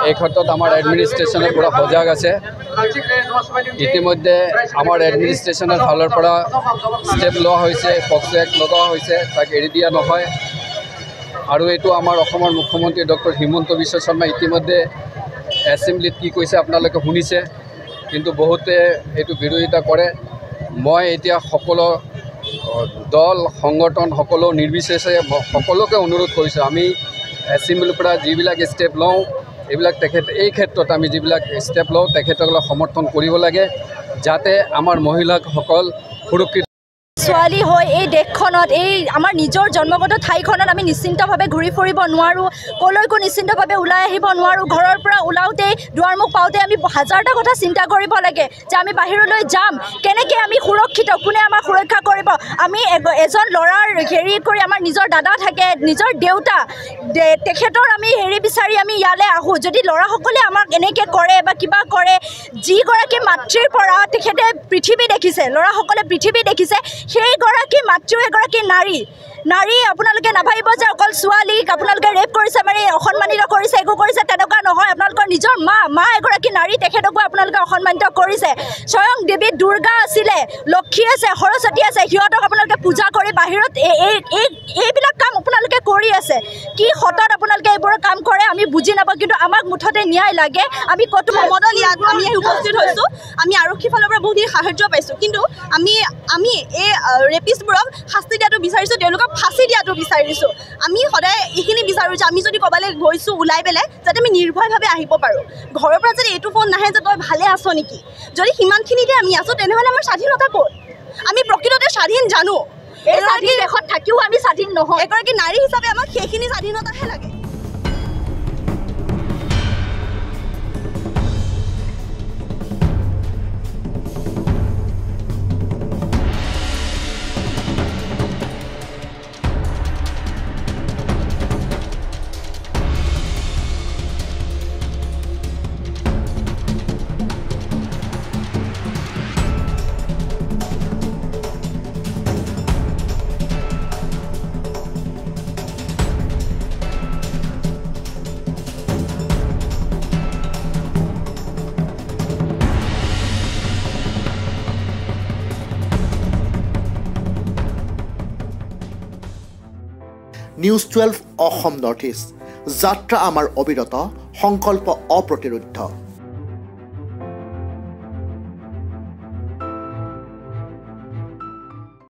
এই ক্ষেত্ৰত আমাৰ এডমিনিষ্ট্ৰেশ্যনে পুৰা সজাগ আছে। ইতিমধ্যে আমাৰ এডমিনিষ্ট্ৰেশ্যনৰ ফালৰ পৰা ষ্টেপ লোৱা হৈছে, পক্সো এক্ট লগোৱা হৈছে, তাক এৰি দিয়া নহয়। আৰু এইটো আমাৰ অসমৰ মুখ্যমন্ত্ৰী ডক্টৰ হিমন্ত বিশ্ব শৰ্মা ইতিমধ্যে এছেম্বলিত কি কৈছে আপোনালোকে শুনিছে, কিন্তু বহুতে এইটো বিৰোধিতা কৰে। মই এতিয়া সকলো দল সংগঠন সকলো নিৰ্বিশেষে সকলোকে অনুৰোধ কৰিছোঁ, আমি এছেম্বলিৰ পৰা যিবিলাক ষ্টেপ লওঁ এইবিলাক এই ক্ষেত্ৰত আমি যিবিলাক ষ্টেপ লওঁ তেখেতসকলক সমৰ্থন কৰিব লাগে, যাতে আমাৰ মহিলাসকল সুৰক্ষিত ছোৱালী হৈ এই দেশখনত এই আমাৰ নিজৰ জন্মগত ঠাইখনত আমি নিশ্চিন্তভাৱে ঘূৰি ফুৰিব নোৱাৰোঁ, ক'লৈকো নিশ্চিন্তভাৱে ওলাই আহিব নোৱাৰোঁ। ঘৰৰ পৰা ওলাওঁতেই দুৱাৰমুখ পাওঁতে আমি হাজাৰটা কথা চিন্তা কৰিব লাগে যে আমি বাহিৰলৈ যাম, কেনেকৈ আমি সুৰক্ষিত, কোনে আমাক সুৰক্ষা কৰিব। আমি এজন ল'ৰাৰ হেৰি কৰি আমাৰ নিজৰ দাদা থাকে, নিজৰ দেউতা, তেখেতৰ আমি হেৰি বিচাৰি আমি ইয়ালৈ আহোঁ। যদি ল'ৰাসকলে আমাক এনেকৈ কৰে বা কিবা কৰে, যিগৰাকী মাতৃৰ পৰা তেখেতে পৃথিৱী দেখিছে, ল'ৰাসকলে পৃথিৱী দেখিছে, সেইগৰাকী মাতৃ এগৰাকী নাৰী আপোনালোকে নাভাবিব যে অকল ছোৱালীক আপোনালোকে ৰেপ কৰিছে, মানে অসন্মানিত কৰিছে, একো কৰিছে, তেনেকুৱা নহয়। আপোনালোকৰ নিজৰ মা এগৰাকী নাৰী, তেখেতকো আপোনালোকে অসন্মানিত কৰিছে। স্বয়ং দেৱী দুৰ্গা আছিলে, লক্ষী আছে, সৰস্বতী আছে, সিহঁতক আপোনালোকে পূজা কৰি বাহিৰত এইবিলাক কাম আপোনালোকে কৰি আছে। কি সতত আপোনালোকে এইবোৰ কাম কৰে আমি বুজি নাপাওঁ, কিন্তু আমাক মুঠতে ন্যায় লাগে। আমি ক'তো মদল ইয়াত আমি উপস্থিত হৈছোঁ, আমি আৰক্ষীৰ ফালৰ পৰা বহুতখিনি সাহায্য পাইছোঁ, কিন্তু আমি এই ৰেপিষ্টবোৰক শাস্তি দিয়াটো বিচাৰিছোঁ, তেওঁলোকক ফাঁচি দিয়াটো বিচাৰিছোঁ। আমি সদায় এইখিনি বিচাৰোঁ যে আমি যদি ক'ৰবালৈ গৈছোঁ ওলাই পেলাই, যাতে আমি নিৰ্ভয়ভাৱে আহিব পাৰোঁ। ঘৰৰ পৰা যদি এইটো ফোন নাহে যে তই ভালে আছ নেকি, যদি সিমানখিনিতে আমি আছোঁ তেনেহ'লে আমাৰ স্বাধীনতা ক'ত? আমি প্ৰকৃততে স্বাধীন জানো? এই স্বাধীন দেশত থাকিও আমি স্বাধীন নহয়। এগৰাকী নাৰী হিচাপে আমাক সেইখিনি স্বাধীনতাহে লাগে। নিউজ 12 অসম নৰ্থ ইষ্ট, যাত্ৰা আমাৰ অবিৰত, সংকল্প অপ্ৰতিৰোধ্য।